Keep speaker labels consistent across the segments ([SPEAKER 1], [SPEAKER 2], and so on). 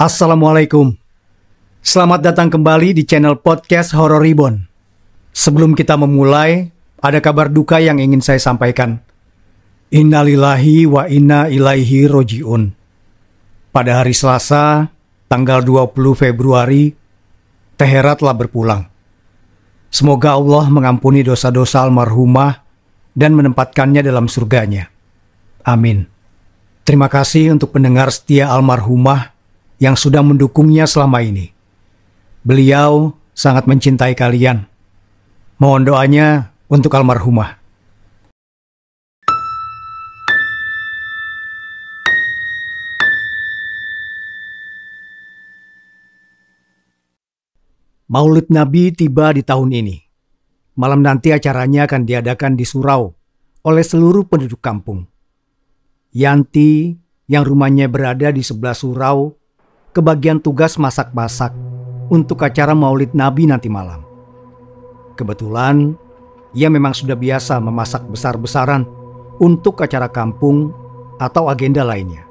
[SPEAKER 1] Assalamualaikum. Selamat datang kembali di channel podcast Horror Reborn. Sebelum kita memulai, ada kabar duka yang ingin saya sampaikan. Innalillahi wa inna ilaihi roji'un. Pada hari Selasa, tanggal 20 Februari, Tehera telah berpulang. Semoga Allah mengampuni dosa-dosa almarhumah dan menempatkannya dalam surganya. Amin. Terima kasih untuk pendengar setia almarhumah yang sudah mendukungnya selama ini. Beliau sangat mencintai kalian. Mohon doanya untuk almarhumah. Maulid Nabi tiba di tahun ini. Malam nanti acaranya akan diadakan di surau oleh seluruh penduduk kampung. Yanti yang rumahnya berada di sebelah surau kebagian tugas masak-masak untuk acara Maulid Nabi nanti malam. Kebetulan, ia memang sudah biasa memasak besar-besaran untuk acara kampung atau agenda lainnya.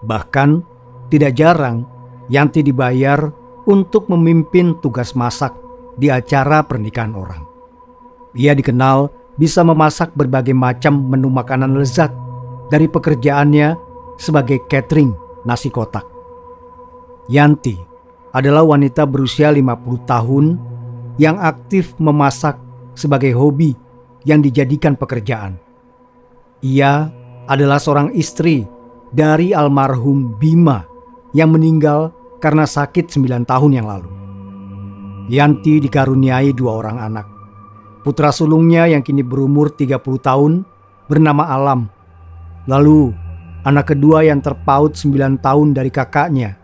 [SPEAKER 1] Bahkan, tidak jarang Yanti dibayar untuk memimpin tugas masak di acara pernikahan orang. Ia dikenal bisa memasak berbagai macam menu makanan lezat dari pekerjaannya sebagai catering nasi kotak. Yanti adalah wanita berusia 50 tahun yang aktif memasak sebagai hobi yang dijadikan pekerjaan. Ia adalah seorang istri dari almarhum Bima yang meninggal karena sakit 9 tahun yang lalu. Yanti dikaruniai 2 orang anak. Putra sulungnya yang kini berumur 30 tahun bernama Alam. Lalu anak kedua yang terpaut 9 tahun dari kakaknya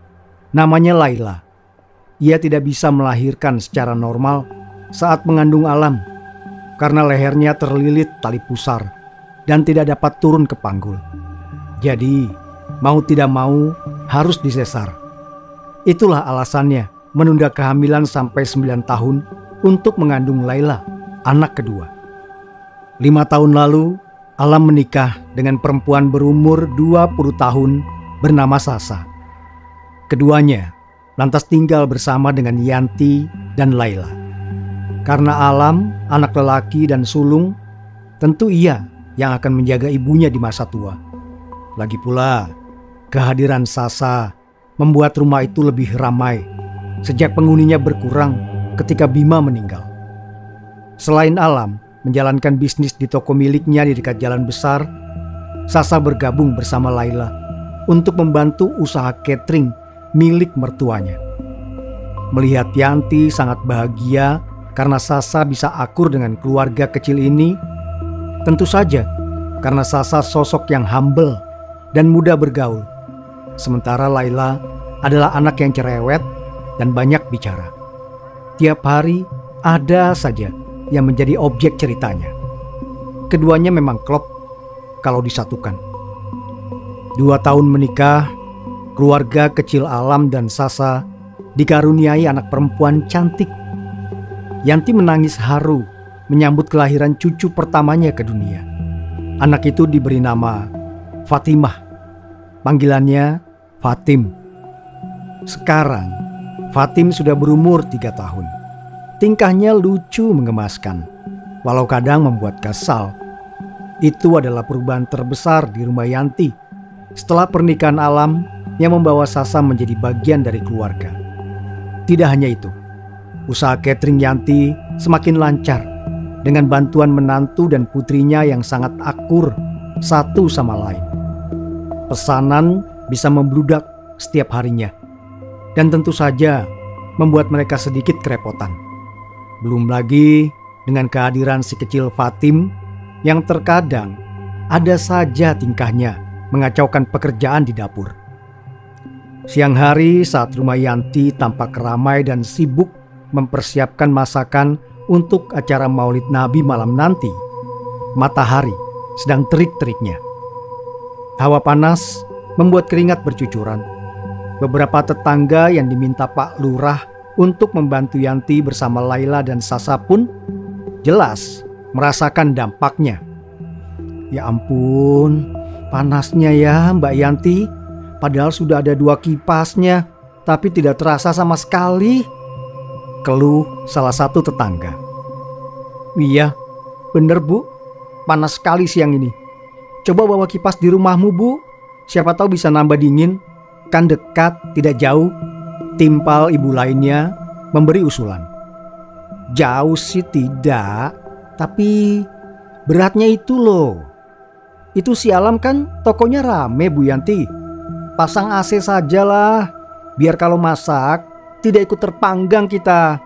[SPEAKER 1] namanya Laila. Ia tidak bisa melahirkan secara normal saat mengandung Alam karena lehernya terlilit tali pusar dan tidak dapat turun ke panggul. Jadi, mau tidak mau harus disesar. Itulah alasannya menunda kehamilan sampai 9 tahun untuk mengandung Laila, anak kedua. 5 tahun lalu, Alam menikah dengan perempuan berumur 20 tahun bernama Sasa. Keduanya lantas tinggal bersama dengan Yanti dan Laila. Karena Alam, anak lelaki dan sulung, tentu ia yang akan menjaga ibunya di masa tua. Lagi pula, kehadiran Sasa membuat rumah itu lebih ramai sejak penghuninya berkurang ketika Bima meninggal. Selain Alam menjalankan bisnis di toko miliknya di dekat jalan besar, Sasa bergabung bersama Laila untuk membantu usaha catering milik mertuanya. Melihat Yanti sangat bahagia karena Sasa bisa akur dengan keluarga kecil ini, tentu saja karena Sasa sosok yang humble dan mudah bergaul. Sementara Laila adalah anak yang cerewet dan banyak bicara. Tiap hari ada saja yang menjadi objek ceritanya. Keduanya memang klop kalau disatukan. 2 tahun menikah, keluarga kecil Alam dan Sasa dikaruniai anak perempuan cantik. Yanti menangis haru menyambut kelahiran cucu pertamanya ke dunia. Anak itu diberi nama Fatimah. Panggilannya Fatim. Sekarang Fatim sudah berumur 3 tahun. Tingkahnya lucu mengemaskan, walau kadang membuat kesal. Itu adalah perubahan terbesar di rumah Yanti setelah pernikahan Alam yang membawa Sasa menjadi bagian dari keluarga. Tidak hanya itu, usaha catering Yanti semakin lancar dengan bantuan menantu dan putrinya yang sangat akur satu sama lain. Pesanan bisa membludak setiap harinya dan tentu saja membuat mereka sedikit kerepotan. Belum lagi dengan kehadiran si kecil Fatim yang terkadang ada saja tingkahnya mengacaukan pekerjaan di dapur. Siang hari saat rumah Yanti tampak ramai dan sibuk mempersiapkan masakan untuk acara Maulid Nabi malam nanti, matahari sedang terik-teriknya. Hawa panas membuat keringat bercucuran. Beberapa tetangga yang diminta Pak Lurah untuk membantu Yanti bersama Laila dan Sasa pun jelas merasakan dampaknya. Ya ampun, panasnya ya Mbak Yanti. Padahal sudah ada 2 kipasnya. tapi tidak terasa sama sekali, keluh salah satu tetangga. Iya, bener Bu, panas sekali siang ini. Coba bawa kipas di rumahmu Bu, siapa tahu bisa nambah dingin, kan dekat, tidak jauh. Timpal ibu lainnya memberi usulan. Jauh sih tidak, tapi beratnya itu loh. Itu si Alam kan tokonya rame Bu Yanti. Pasang AC sajalah, biar kalau masak tidak ikut terpanggang kita.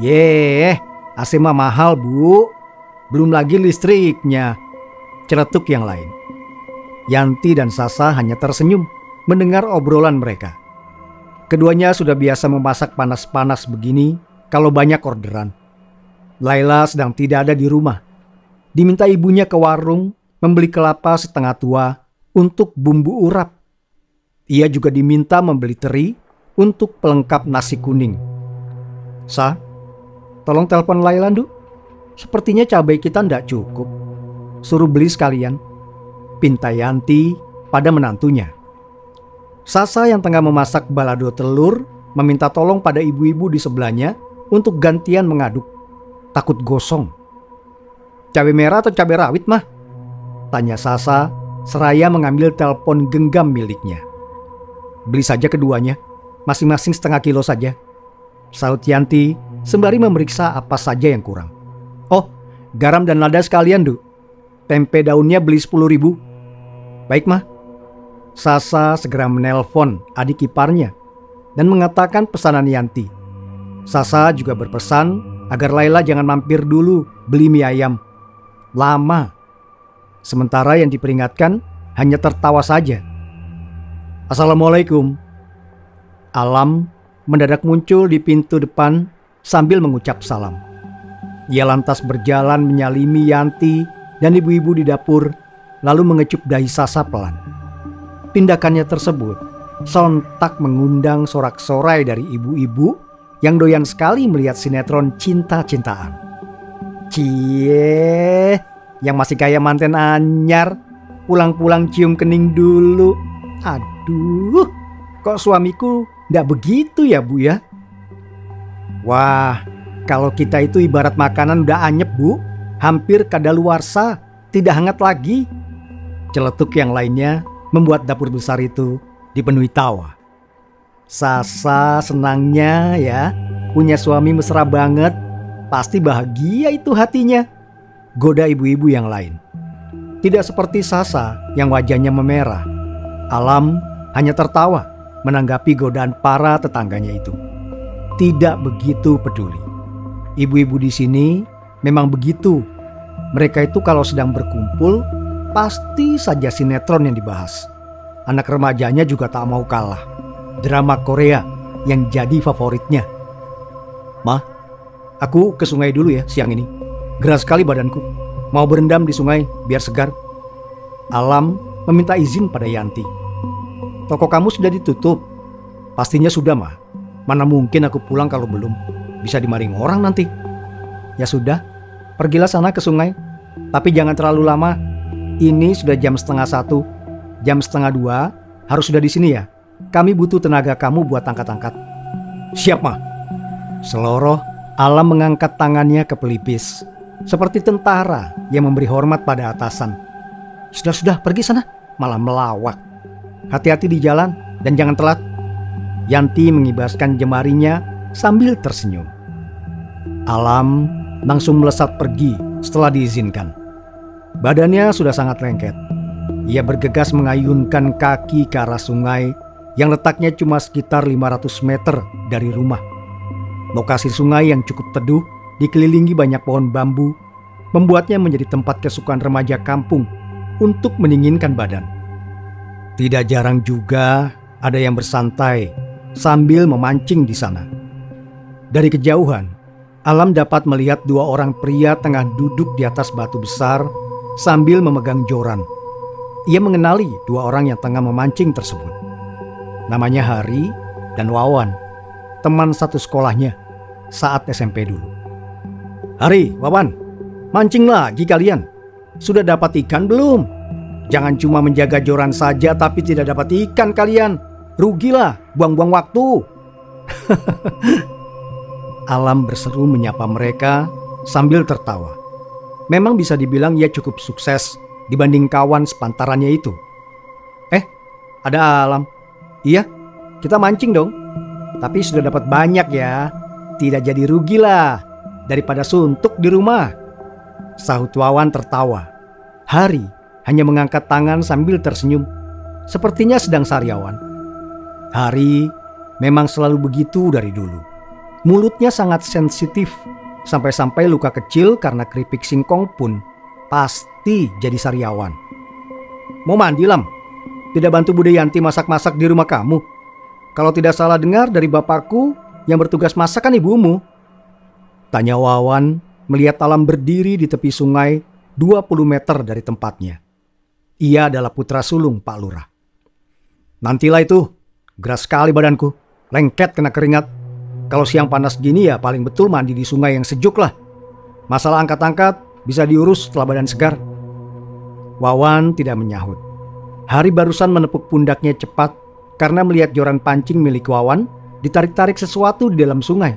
[SPEAKER 1] Yeh, AC mah mahal Bu, belum lagi listriknya, celetuk yang lain. Yanti dan Sasa hanya tersenyum mendengar obrolan mereka. Keduanya sudah biasa memasak panas-panas begini kalau banyak orderan. Laila sedang tidak ada di rumah. Diminta ibunya ke warung membeli kelapa setengah tua untuk bumbu urap. Ia juga diminta membeli teri untuk pelengkap nasi kuning. Sa, tolong telepon Laila, Du. Sepertinya cabai kita ndak cukup. Suruh beli sekalian, pinta Yanti pada menantunya. Sasa yang tengah memasak balado telur meminta tolong pada ibu-ibu di sebelahnya untuk gantian mengaduk. Takut gosong. Cabai merah atau cabai rawit mah? Tanya Sasa seraya mengambil telepon genggam miliknya. Beli saja keduanya, masing-masing setengah kilo saja, sahut Yanti sembari memeriksa apa saja yang kurang. Oh, garam dan lada sekalian, Du. Tempe daunnya beli 10.000. Baik mah. Sasa segera menelpon adik iparnya dan mengatakan pesanan Yanti. Sasa juga berpesan agar Laila jangan mampir dulu beli mie ayam. Lama. Sementara yang diperingatkan hanya tertawa saja. Assalamualaikum. Alam mendadak muncul di pintu depan sambil mengucap salam. Ia lantas berjalan menyalimi Yanti dan ibu-ibu di dapur, lalu mengecup dahi Sasa pelan. Tindakannya tersebut sontak mengundang sorak-sorai dari ibu-ibu yang doyan sekali melihat sinetron cinta-cintaan. Cie, yang masih kayak manten anyar, pulang-pulang cium kening dulu. Aduh, kok suamiku ndak begitu ya Bu ya? Wah, kalau kita itu ibarat makanan udah anyep Bu, hampir kadaluarsa, tidak hangat lagi. Celetuk yang lainnya membuat dapur besar itu dipenuhi tawa. Sasa senangnya ya, punya suami mesra banget, pasti bahagia itu hatinya. Goda ibu-ibu yang lain. Tidak seperti Sasa yang wajahnya memerah. Alam hanya tertawa menanggapi godaan para tetangganya itu. Tidak begitu peduli. Ibu-ibu di sini memang begitu. Mereka itu kalau sedang berkumpul pasti saja sinetron yang dibahas. Anak remajanya juga tak mau kalah. Drama Korea yang jadi favoritnya. Ma, aku ke sungai dulu ya siang ini. Gerah sekali badanku. Mau berendam di sungai biar segar. Alam meminta izin pada Yanti. Toko kamu sudah ditutup? Pastinya sudah, Ma. Mana mungkin aku pulang kalau belum. Bisa dimaring orang nanti. Ya sudah, pergilah sana ke sungai. Tapi jangan terlalu lama. Ini sudah jam 1:30. Jam 1:30 harus sudah di sini ya. Kami butuh tenaga kamu buat angkat-angkat. Siap, Ma. Seloroh, Alam mengangkat tangannya ke pelipis. Seperti tentara yang memberi hormat pada atasan. Sudah, pergi sana. Malah melawak. Hati-hati di jalan dan jangan telat. Yanti mengibaskan jemarinya sambil tersenyum. Alam langsung melesat pergi setelah diizinkan. Badannya sudah sangat lengket. Ia bergegas mengayunkan kaki ke arah sungai yang letaknya cuma sekitar 500 meter dari rumah. Lokasi sungai yang cukup teduh dikelilingi banyak pohon bambu, membuatnya menjadi tempat kesukaan remaja kampung untuk mendinginkan badan. Tidak jarang juga ada yang bersantai sambil memancing di sana. Dari kejauhan, Alam dapat melihat dua orang pria tengah duduk di atas batu besar sambil memegang joran. Ia mengenali dua orang yang tengah memancing tersebut. Namanya Hari dan Wawan, teman satu sekolahnya saat SMP dulu. Hari, Wawan, mancing lagi kalian. Sudah dapat ikan belum? Jangan cuma menjaga joran saja tapi tidak dapat ikan kalian. Rugilah, buang-buang waktu. Alam berseru menyapa mereka sambil tertawa. Memang bisa dibilang ia cukup sukses dibanding kawan sepantarannya itu. Ada Alam. Iya, kita mancing dong. Tapi sudah dapat banyak ya. Tidak jadi rugilah daripada suntuk di rumah. Sahut Wawan tertawa. Hari hanya mengangkat tangan sambil tersenyum. Sepertinya sedang sariawan. Hari memang selalu begitu dari dulu. Mulutnya sangat sensitif. Sampai-sampai luka kecil karena keripik singkong pun pasti jadi sariawan. Mau mandi, Lam? Tidak bantu Bude Yanti masak-masak di rumah kamu? Kalau tidak salah dengar dari bapakku, yang bertugas masak kan ibumu. Tanya Wawan melihat Alam berdiri di tepi sungai 20 meter dari tempatnya. Ia adalah putra sulung Pak Lurah. Nantilah itu, geras sekali badanku, lengket kena keringat. Kalau siang panas gini ya paling betul mandi di sungai yang sejuk lah. Masalah angkat-angkat bisa diurus setelah badan segar. Wawan tidak menyahut. Hari barusan menepuk pundaknya cepat karena melihat joran pancing milik Wawan ditarik-tarik sesuatu di dalam sungai.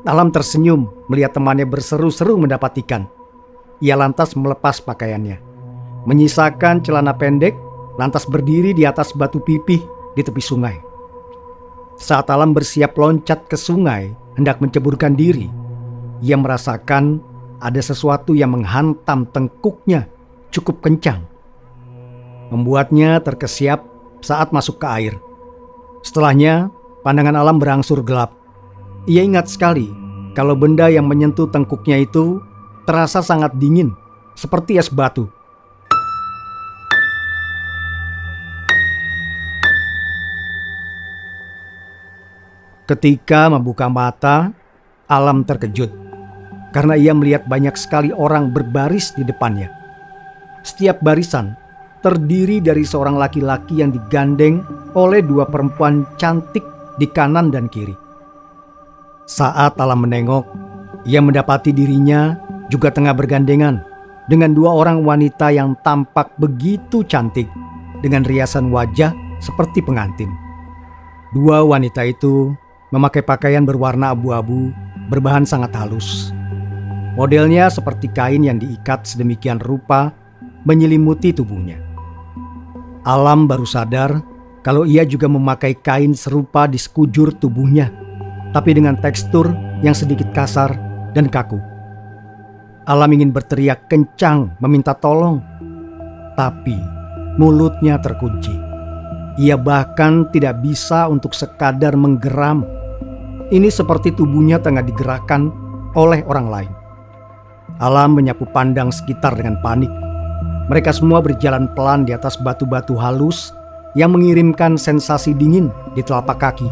[SPEAKER 1] Alam tersenyum melihat temannya berseru-seru mendapat ikan. Ia lantas melepas pakaiannya, menyisakan celana pendek, lantas berdiri di atas batu pipih di tepi sungai. Saat Alam bersiap loncat ke sungai hendak menceburkan diri, ia merasakan ada sesuatu yang menghantam tengkuknya cukup kencang, membuatnya terkesiap saat masuk ke air. Setelahnya, pandangan Alam berangsur gelap. Ia ingat sekali kalau benda yang menyentuh tengkuknya itu terasa sangat dingin, seperti es batu. Ketika membuka mata, Alam terkejut karena ia melihat banyak sekali orang berbaris di depannya. Setiap barisan terdiri dari seorang laki-laki yang digandeng oleh dua perempuan cantik di kanan dan kiri. Saat Alam menengok, ia mendapati dirinya juga tengah bergandengan dengan dua orang wanita yang tampak begitu cantik dengan riasan wajah seperti pengantin. Dua wanita itu memakai pakaian berwarna abu-abu berbahan sangat halus. Modelnya seperti kain yang diikat sedemikian rupa menyelimuti tubuhnya. Alam baru sadar kalau ia juga memakai kain serupa di sekujur tubuhnya, tapi dengan tekstur yang sedikit kasar dan kaku. Alam ingin berteriak kencang meminta tolong, tapi mulutnya terkunci. Ia bahkan tidak bisa untuk sekadar menggeram. Ini seperti tubuhnya tengah digerakkan oleh orang lain. Alam menyapu pandang sekitar dengan panik. Mereka semua berjalan pelan di atas batu-batu halus yang mengirimkan sensasi dingin di telapak kaki.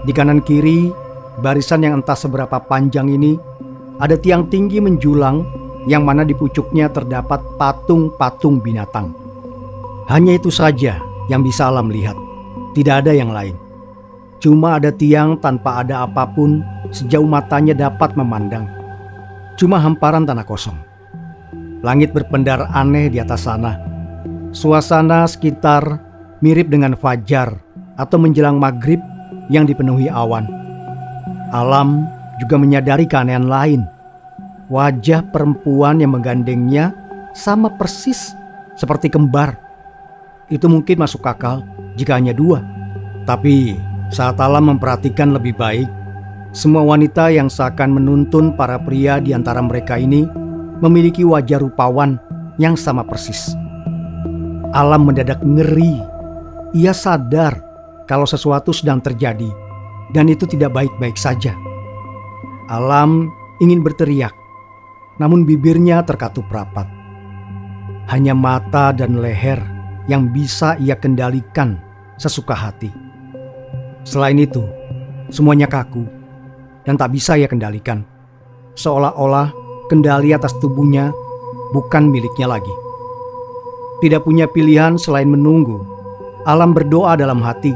[SPEAKER 1] Di kanan kiri, barisan yang entah seberapa panjang ini, ada tiang tinggi menjulang yang mana di pucuknya terdapat patung-patung binatang. Hanya itu saja yang bisa Alam lihat. Tidak ada yang lain. Cuma ada tiang tanpa ada apapun sejauh matanya dapat memandang. Cuma hamparan tanah kosong. Langit berpendar aneh di atas sana. Suasana sekitar mirip dengan fajar atau menjelang maghrib yang dipenuhi awan. Alam juga menyadari keanehan lain. Wajah perempuan yang menggandengnya sama persis seperti kembar. Itu mungkin masuk akal jika hanya dua. Tapi saat Alam memperhatikan lebih baik, semua wanita yang seakan menuntun para pria di antara mereka ini memiliki wajah rupawan yang sama persis. Alam mendadak ngeri. Ia sadar kalau sesuatu sedang terjadi dan itu tidak baik-baik saja. Alam ingin berteriak, namun bibirnya terkatup rapat. Hanya mata dan leher yang bisa ia kendalikan sesuka hati. Selain itu, semuanya kaku dan tak bisa ia kendalikan. Seolah-olah kendali atas tubuhnya bukan miliknya lagi. Tidak punya pilihan selain menunggu, Alam berdoa dalam hati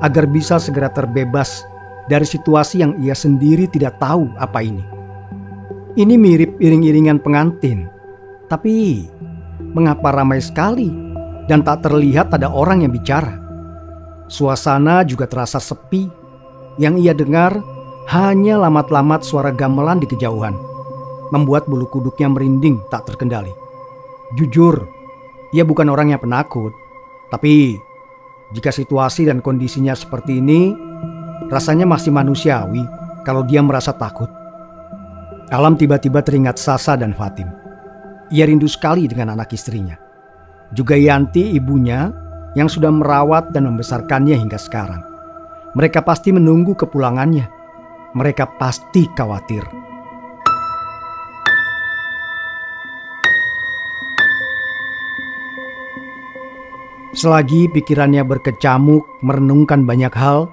[SPEAKER 1] agar bisa segera terbebas dari situasi yang ia sendiri tidak tahu apa ini. Ini mirip iring-iringan pengantin, tapi mengapa ramai sekali dan tak terlihat ada orang yang bicara? Suasana juga terasa sepi. Yang ia dengar hanya lamat-lamat suara gamelan di kejauhan, membuat bulu kuduknya merinding tak terkendali. Jujur, ia bukan orang yang penakut, tapi jika situasi dan kondisinya seperti ini, rasanya masih manusiawi kalau dia merasa takut. Alam tiba-tiba teringat Sasa dan Fatim. Ia rindu sekali dengan anak istrinya. Juga Yanti, ibunya, yang sudah merawat dan membesarkannya hingga sekarang. Mereka pasti menunggu kepulangannya. Mereka pasti khawatir. Selagi pikirannya berkecamuk merenungkan banyak hal,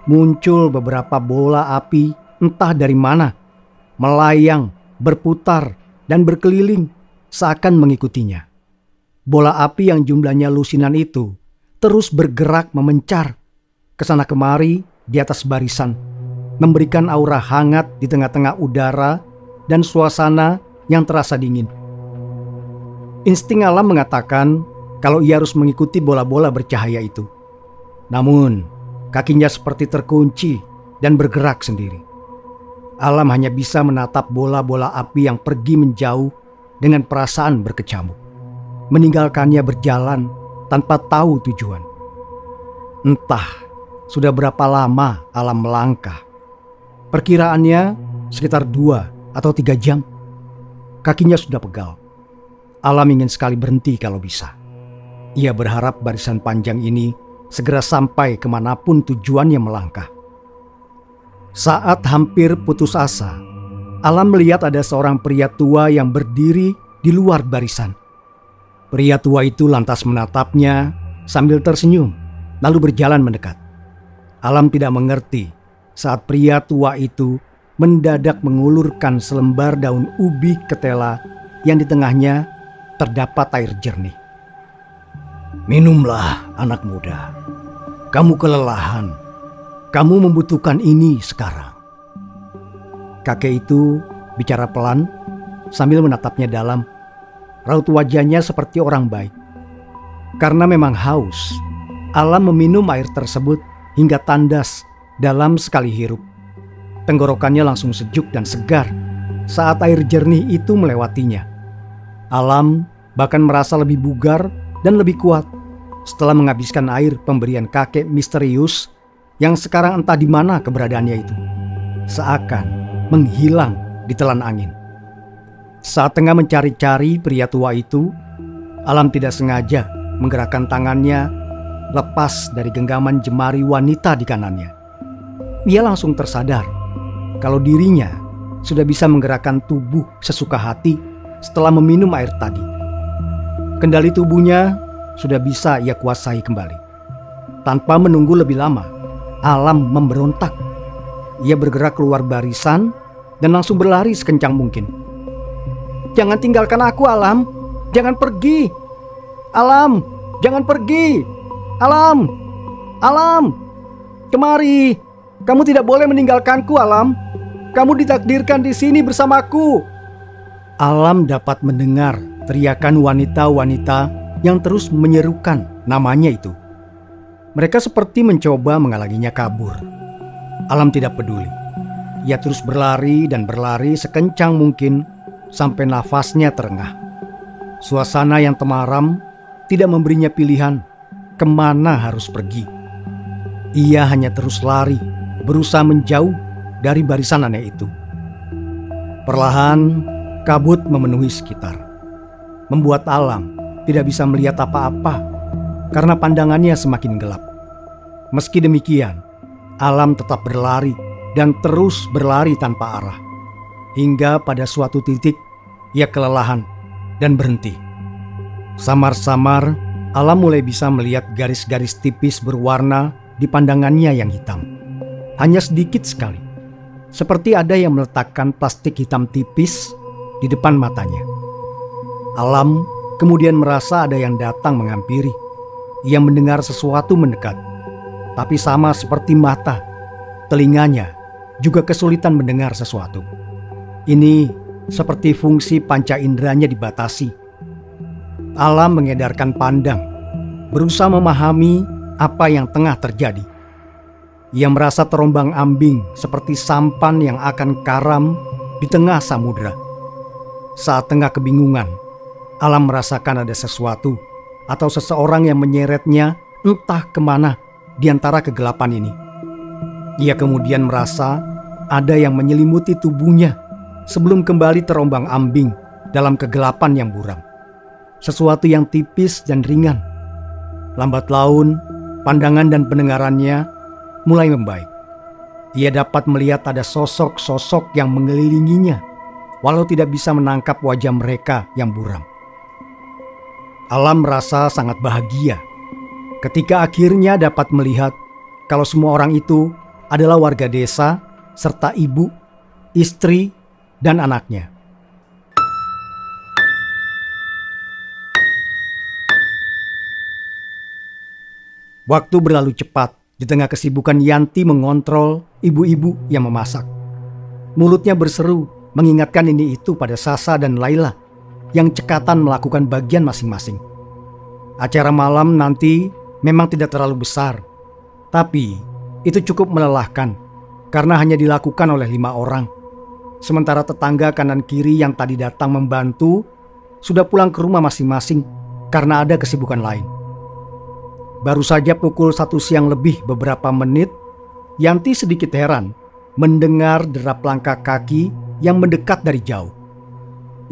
[SPEAKER 1] muncul beberapa bola api entah dari mana, melayang, berputar, dan berkeliling seakan mengikutinya. Bola api yang jumlahnya lusinan itu terus bergerak memencar kesana kemari di atas barisan, memberikan aura hangat di tengah-tengah udara dan suasana yang terasa dingin. Insting alam mengatakan kalau ia harus mengikuti bola-bola bercahaya itu. Namun, kakinya seperti terkunci dan bergerak sendiri. Alam hanya bisa menatap bola-bola api yang pergi menjauh dengan perasaan berkecamuk, meninggalkannya berjalan tanpa tahu tujuan. Entah sudah berapa lama alam melangkah. Perkiraannya sekitar 2 atau 3 jam. Kakinya sudah pegal. Alam ingin sekali berhenti kalau bisa. Ia berharap barisan panjang ini segera sampai kemanapun tujuannya melangkah. Saat hampir putus asa, Alam melihat ada seorang pria tua yang berdiri di luar barisan. Pria tua itu lantas menatapnya sambil tersenyum, lalu berjalan mendekat. Alam tidak mengerti saat pria tua itu mendadak mengulurkan selembar daun ubi ketela yang di tengahnya terdapat air jernih. "Minumlah, anak muda. Kamu kelelahan. Kamu membutuhkan ini sekarang." Kakek itu bicara pelan sambil menatapnya dalam. Raut wajahnya seperti orang baik. Karena memang haus, Alam meminum air tersebut hingga tandas dalam sekali hirup. Tenggorokannya langsung sejuk dan segar saat air jernih itu melewatinya. Alam bahkan merasa lebih bugar dan lebih kuat setelah menghabiskan air pemberian kakek misterius yang sekarang entah di mana keberadaannya itu, seakan menghilang ditelan angin. Saat tengah mencari-cari pria tua itu, Alam tidak sengaja menggerakkan tangannya lepas dari genggaman jemari wanita di kanannya. Ia langsung tersadar kalau dirinya sudah bisa menggerakkan tubuh sesuka hati setelah meminum air tadi. Kendali tubuhnya sudah bisa ia kuasai kembali. Tanpa menunggu lebih lama, Alam memberontak. Ia bergerak keluar barisan dan langsung berlari sekencang mungkin. "Jangan tinggalkan aku, Alam. Jangan pergi. Alam, jangan pergi. Alam, Alam, kemari. Kamu tidak boleh meninggalkanku, Alam. Kamu ditakdirkan di sini bersamaku." Alam dapat mendengar teriakan wanita-wanita yang terus menyerukan namanya itu. Mereka seperti mencoba menghalanginya kabur. Alam tidak peduli. Ia terus berlari dan berlari sekencang mungkin sampai nafasnya terengah. Suasana yang temaram tidak memberinya pilihan kemana harus pergi. Ia hanya terus lari, berusaha menjauh dari barisan aneh itu. Perlahan kabut memenuhi sekitar, membuat Alam tidak bisa melihat apa-apa karena pandangannya semakin gelap. Meski demikian, Alam tetap berlari dan terus berlari tanpa arah. Hingga pada suatu titik, ia kelelahan dan berhenti. Samar-samar, Alam mulai bisa melihat garis-garis tipis berwarna di pandangannya yang hitam. Hanya sedikit sekali. Seperti ada yang meletakkan plastik hitam tipis di depan matanya. Alam kemudian merasa ada yang datang menghampiri. Ia mendengar sesuatu mendekat. Tapi sama seperti mata, telinganya juga kesulitan mendengar sesuatu. Ini seperti fungsi panca inderanya dibatasi. Alam mengedarkan pandang, berusaha memahami apa yang tengah terjadi. Ia merasa terombang-ambing seperti sampan yang akan karam di tengah samudera. Saat tengah kebingungan, Alam merasakan ada sesuatu atau seseorang yang menyeretnya entah kemana di antara kegelapan ini. Ia kemudian merasa ada yang menyelimuti tubuhnya sebelum kembali terombang-ambing dalam kegelapan yang buram. Sesuatu yang tipis dan ringan. Lambat laun, pandangan dan pendengarannya mulai membaik. Ia dapat melihat ada sosok-sosok yang mengelilinginya, walau tidak bisa menangkap wajah mereka yang buram. Alam merasa sangat bahagia ketika akhirnya dapat melihat kalau semua orang itu adalah warga desa serta ibu, istri, dan anaknya. Waktu berlalu cepat di tengah kesibukan Yanti mengontrol ibu-ibu yang memasak. Mulutnya berseru mengingatkan ini itu pada Sasa dan Laila yang cekatan melakukan bagian masing-masing. Acara malam nanti memang tidak terlalu besar, tapi itu cukup melelahkan karena hanya dilakukan oleh 5 orang. Sementara tetangga kanan kiri yang tadi datang membantu sudah pulang ke rumah masing-masing karena ada kesibukan lain. Baru saja pukul 1 siang lebih beberapa menit, Yanti sedikit heran mendengar derap langkah kaki yang mendekat dari jauh.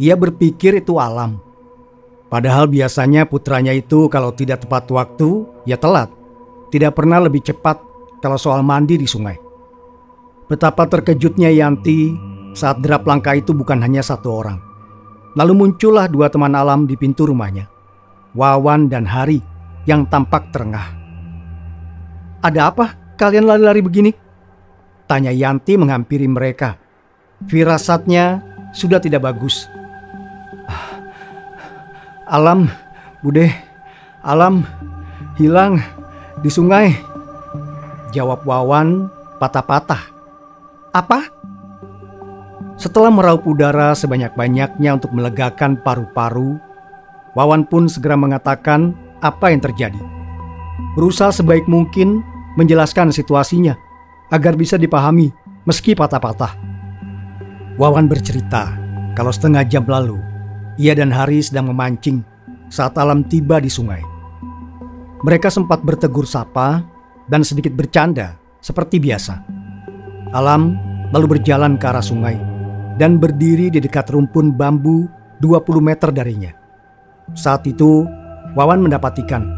[SPEAKER 1] Ia berpikir itu Alam. Padahal biasanya putranya itu kalau tidak tepat waktu, ya telat. Tidak pernah lebih cepat kalau soal mandi di sungai. Betapa terkejutnya Yanti saat derap langkah itu bukan hanya 1 orang. Lalu muncullah 2 teman Alam di pintu rumahnya, Wawan dan Hari, yang tampak terengah. "Ada apa kalian lari-lari begini?" tanya Yanti menghampiri mereka. Firasatnya sudah tidak bagus. "Alam, Bude, Alam hilang di sungai," jawab Wawan patah-patah. "Apa?" Setelah meraup udara sebanyak-banyaknya untuk melegakan paru-paru, Wawan pun segera mengatakan apa yang terjadi. Berusaha sebaik mungkin menjelaskan situasinya agar bisa dipahami meski patah-patah. Wawan bercerita kalau setengah jam lalu ia dan Hari sedang memancing saat Alam tiba di sungai. Mereka sempat bertegur sapa dan sedikit bercanda seperti biasa. Alam lalu berjalan ke arah sungai dan berdiri di dekat rumpun bambu 20 meter darinya. Saat itu Wawan mendapat ikan,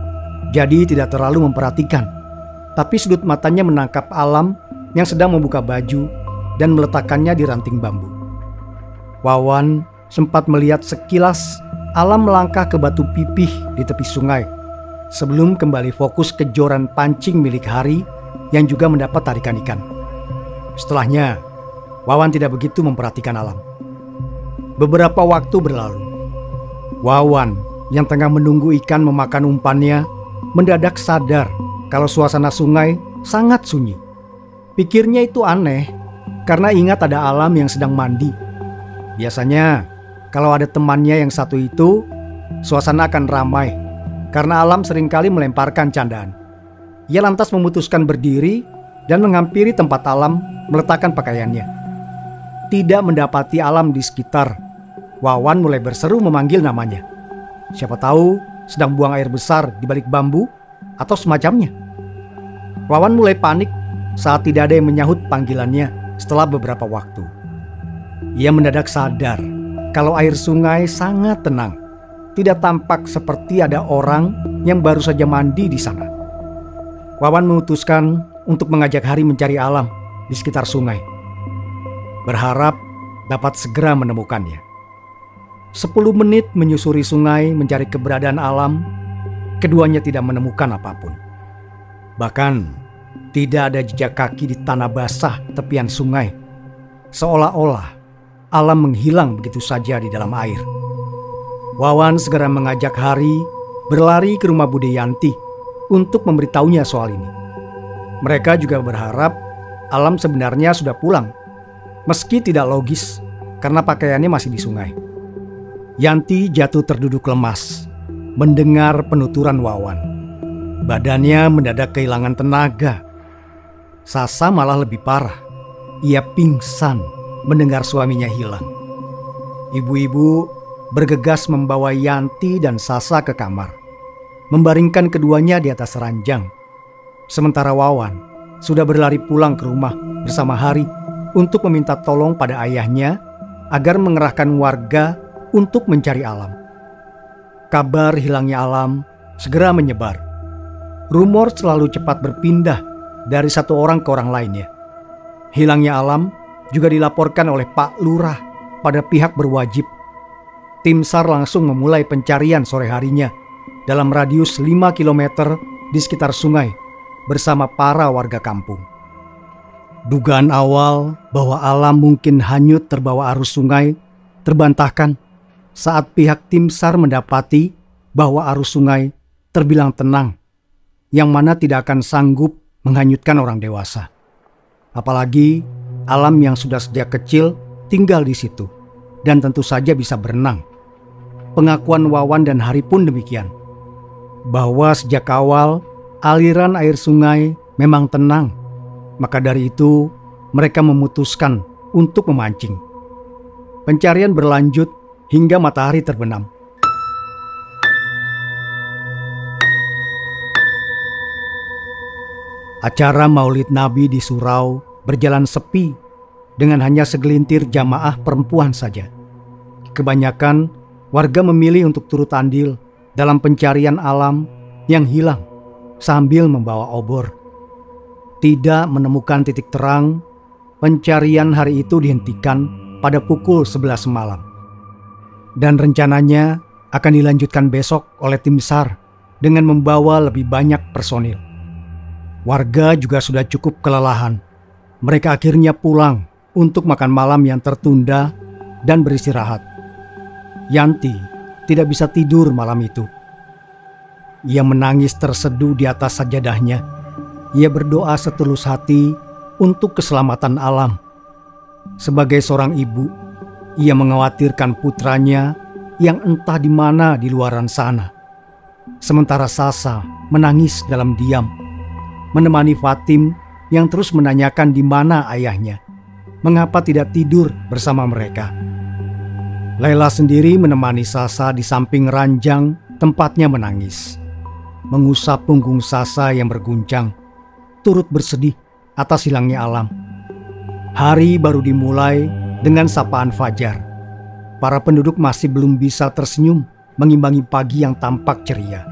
[SPEAKER 1] jadi tidak terlalu memperhatikan. Tapi sudut matanya menangkap Alam yang sedang membuka baju dan meletakkannya di ranting bambu. Wawan sempat melihat sekilas Alam melangkah ke batu pipih di tepi sungai sebelum kembali fokus ke joran pancing milik Hari yang juga mendapat tarikan ikan. Setelahnya, Wawan tidak begitu memperhatikan Alam. Beberapa waktu berlalu. Wawan yang tengah menunggu ikan memakan umpannya mendadak sadar kalau suasana sungai sangat sunyi. Pikirnya itu aneh karena ingat ada Alam yang sedang mandi. Biasanya kalau ada temannya yang satu itu, suasana akan ramai karena Alam seringkali melemparkan candaan. Ia lantas memutuskan berdiri dan menghampiri tempat Alam meletakkan pakaiannya. Tidak mendapati Alam di sekitar, Wawan mulai berseru memanggil namanya. Siapa tahu sedang buang air besar di balik bambu atau semacamnya. Wawan mulai panik saat tidak ada yang menyahut panggilannya setelah beberapa waktu. Ia mendadak sadar kalau air sungai sangat tenang. Tidak tampak seperti ada orang yang baru saja mandi di sana. Wawan memutuskan untuk mengajak Hari mencari Alam di sekitar sungai, berharap dapat segera menemukannya. 10 menit menyusuri sungai mencari keberadaan Alam, keduanya tidak menemukan apapun. Bahkan tidak ada jejak kaki di tanah basah tepian sungai. Seolah-olah Alam menghilang begitu saja di dalam air. Wawan segera mengajak Hari berlari ke rumah Bude Yanti untuk memberitahunya soal ini. Mereka juga berharap Alam sebenarnya sudah pulang, meski tidak logis karena pakaiannya masih di sungai. Yanti jatuh terduduk lemas mendengar penuturan Wawan. Badannya mendadak kehilangan tenaga. Sasa malah lebih parah. Ia pingsan mendengar suaminya hilang. Ibu-ibu bergegas membawa Yanti dan Sasa ke kamar, membaringkan keduanya di atas ranjang. Sementara Wawan sudah berlari pulang ke rumah bersama Hari untuk meminta tolong pada ayahnya agar mengerahkan warga untuk mencari Alam. Kabar hilangnya Alam segera menyebar. Rumor selalu cepat berpindah dari satu orang ke orang lainnya. Hilangnya Alam juga dilaporkan oleh Pak Lurah pada pihak berwajib. Tim SAR langsung memulai pencarian sore harinya dalam radius 5 km di sekitar sungai bersama para warga kampung. Dugaan awal bahwa Alam mungkin hanyut terbawa arus sungai terbantahkan saat pihak tim SAR mendapati bahwa arus sungai terbilang tenang, yang mana tidak akan sanggup menghanyutkan orang dewasa. Apalagi Alam yang sudah sejak kecil tinggal di situ dan tentu saja bisa berenang. Pengakuan Wawan dan Hari pun demikian, bahwa sejak awal aliran air sungai memang tenang. Maka dari itu mereka memutuskan untuk memancing. Pencarian berlanjut hingga matahari terbenam. Acara Maulid Nabi di surau berjalan sepi dengan hanya segelintir jamaah perempuan saja. Kebanyakan warga memilih untuk turut andil dalam pencarian Alam yang hilang sambil membawa obor. Tidak menemukan titik terang, pencarian hari itu dihentikan pada pukul 11 malam. Dan rencananya akan dilanjutkan besok oleh tim SAR dengan membawa lebih banyak personil. Warga juga sudah cukup kelelahan. Mereka akhirnya pulang untuk makan malam yang tertunda dan beristirahat. Yanti tidak bisa tidur malam itu. Ia menangis terseduh di atas sajadahnya. Ia berdoa setulus hati untuk keselamatan Alam. Sebagai seorang ibu, ia mengkhawatirkan putranya yang entah di mana di luaran sana. Sementara Sasa menangis dalam diam, menemani Fatim yang terus menanyakan di mana ayahnya, mengapa tidak tidur bersama mereka. Laila sendiri menemani Sasa di samping ranjang tempatnya menangis, mengusap punggung Sasa yang berguncang, turut bersedih atas hilangnya Alam. Hari baru dimulai dengan sapaan fajar. Para penduduk masih belum bisa tersenyum mengimbangi pagi yang tampak ceria.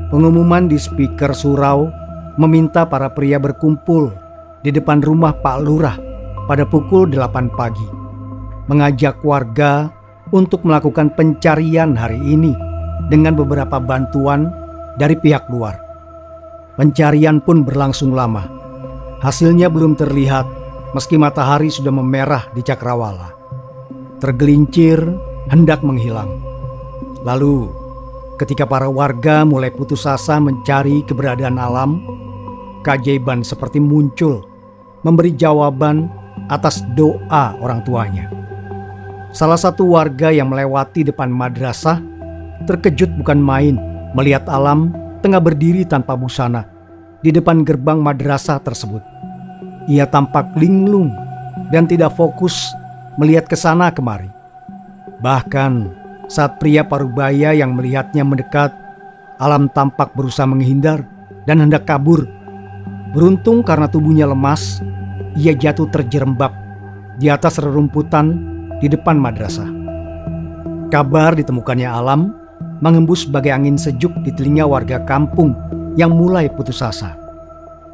[SPEAKER 1] Pengumuman di speaker surau meminta para pria berkumpul di depan rumah Pak Lurah pada pukul 8 pagi. Mengajak warga untuk melakukan pencarian hari ini dengan beberapa bantuan dari pihak luar. Pencarian pun berlangsung lama. Hasilnya belum terlihat meski matahari sudah memerah di cakrawala. Tergelincir hendak menghilang. Lalu ketika para warga mulai putus asa mencari keberadaan Alam, keajaiban seperti muncul memberi jawaban atas doa orang tuanya. Salah satu warga yang melewati depan madrasah terkejut bukan main melihat Alam tengah berdiri tanpa busana di depan gerbang madrasah tersebut. Ia tampak linglung dan tidak fokus melihat ke sana kemari. Bahkan saat pria parubaya yang melihatnya mendekat, Alam tampak berusaha menghindar dan hendak kabur. Beruntung karena tubuhnya lemas, ia jatuh terjerembab di atas rerumputan di depan madrasah. Kabar ditemukannya Alam mengembus sebagai angin sejuk di telinga warga kampung yang mulai putus asa.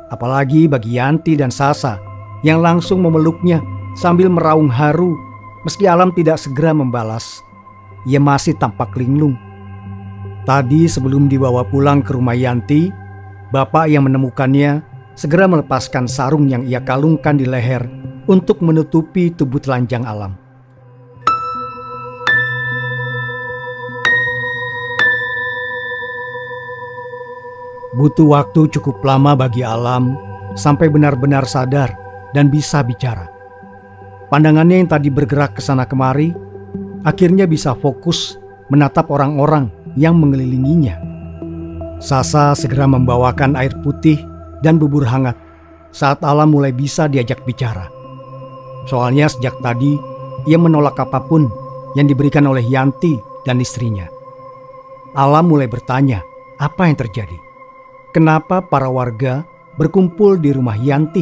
[SPEAKER 1] Apalagi bagi Yanti dan Sasa yang langsung memeluknya sambil meraung haru meski Alam tidak segera membalas. Ia masih tampak linglung. Tadi sebelum dibawa pulang ke rumah Yanti, bapak yang menemukannya segera melepaskan sarung yang ia kalungkan di leher untuk menutupi tubuh telanjang Alam. Butuh waktu cukup lama bagi Alam sampai benar-benar sadar dan bisa bicara. Pandangannya yang tadi bergerak ke sana kemari akhirnya bisa fokus menatap orang-orang yang mengelilinginya. Sasa segera membawakan air putih dan bubur hangat saat Alam mulai bisa diajak bicara. Soalnya sejak tadi ia menolak apapun yang diberikan oleh Yanti dan istrinya. Alam mulai bertanya apa yang terjadi. Kenapa para warga berkumpul di rumah Yanti?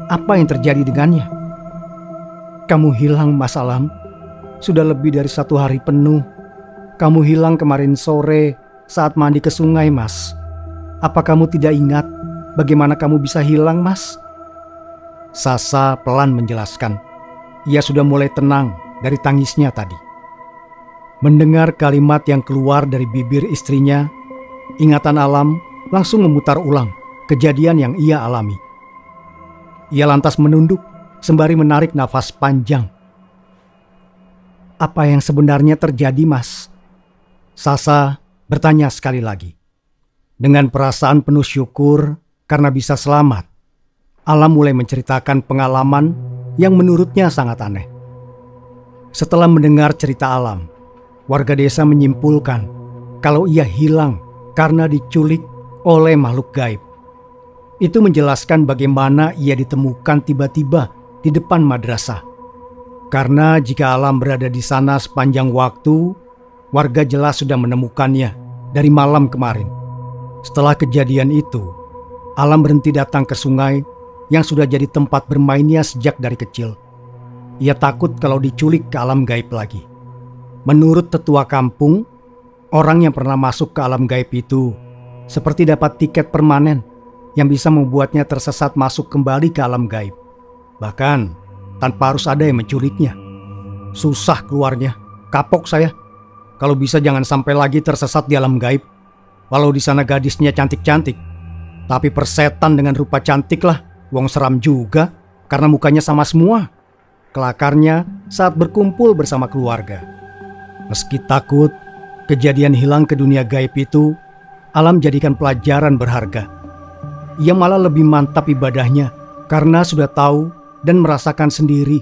[SPEAKER 1] Apa yang terjadi dengannya? Kamu hilang, Mas Alam. Sudah lebih dari 1 hari penuh. Kamu hilang kemarin sore saat mandi ke sungai, Mas. Apa kamu tidak ingat bagaimana kamu bisa hilang, Mas? Sasa pelan menjelaskan. Ia sudah mulai tenang dari tangisnya tadi. Mendengar kalimat yang keluar dari bibir istrinya, ingatan Alam langsung memutar ulang kejadian yang ia alami. Ia lantas menunduk sembari menarik nafas panjang. Apa yang sebenarnya terjadi, Mas? Sasa bertanya sekali lagi. Dengan perasaan penuh syukur karena bisa selamat, Alam mulai menceritakan pengalaman yang menurutnya sangat aneh. Setelah mendengar cerita Alam, warga desa menyimpulkan kalau ia hilang karena diculik oleh makhluk gaib. Itu menjelaskan bagaimana ia ditemukan tiba-tiba di depan madrasah. Karena jika Alam berada di sana sepanjang waktu, warga jelas sudah menemukannya dari malam kemarin. Setelah kejadian itu, Alam berhenti datang ke sungai yang sudah jadi tempat bermainnya sejak dari kecil. Ia takut kalau diculik ke alam gaib lagi. Menurut tetua kampung, orang yang pernah masuk ke alam gaib itu seperti dapat tiket permanen yang bisa membuatnya tersesat masuk kembali ke alam gaib. Bahkan tanpa harus ada yang menculiknya. Susah keluarnya, kapok saya. Kalau bisa jangan sampai lagi tersesat di alam gaib. Walau di sana gadisnya cantik-cantik, tapi persetan dengan rupa cantik lah. Wong seram juga karena mukanya sama semua. Kelakarnya saat berkumpul bersama keluarga. Meski takut kejadian hilang ke dunia gaib itu, Alam jadikan pelajaran berharga. Ia malah lebih mantap ibadahnya karena sudah tahu dan merasakan sendiri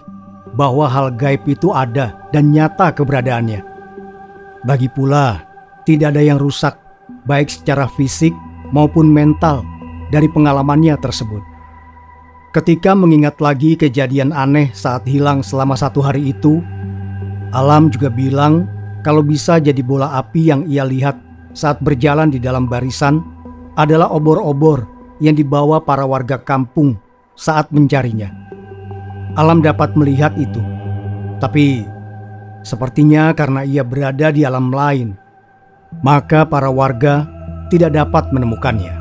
[SPEAKER 1] bahwa hal gaib itu ada dan nyata keberadaannya. Lagi pula, tidak ada yang rusak baik secara fisik maupun mental dari pengalamannya tersebut. Ketika mengingat lagi kejadian aneh saat hilang selama 1 hari itu, Alam juga bilang kalau bisa jadi bola api yang ia lihat saat berjalan di dalam barisan adalah obor-obor yang dibawa para warga kampung saat mencarinya. Alam dapat melihat itu, tapi sepertinya karena ia berada di alam lain, maka para warga tidak dapat menemukannya.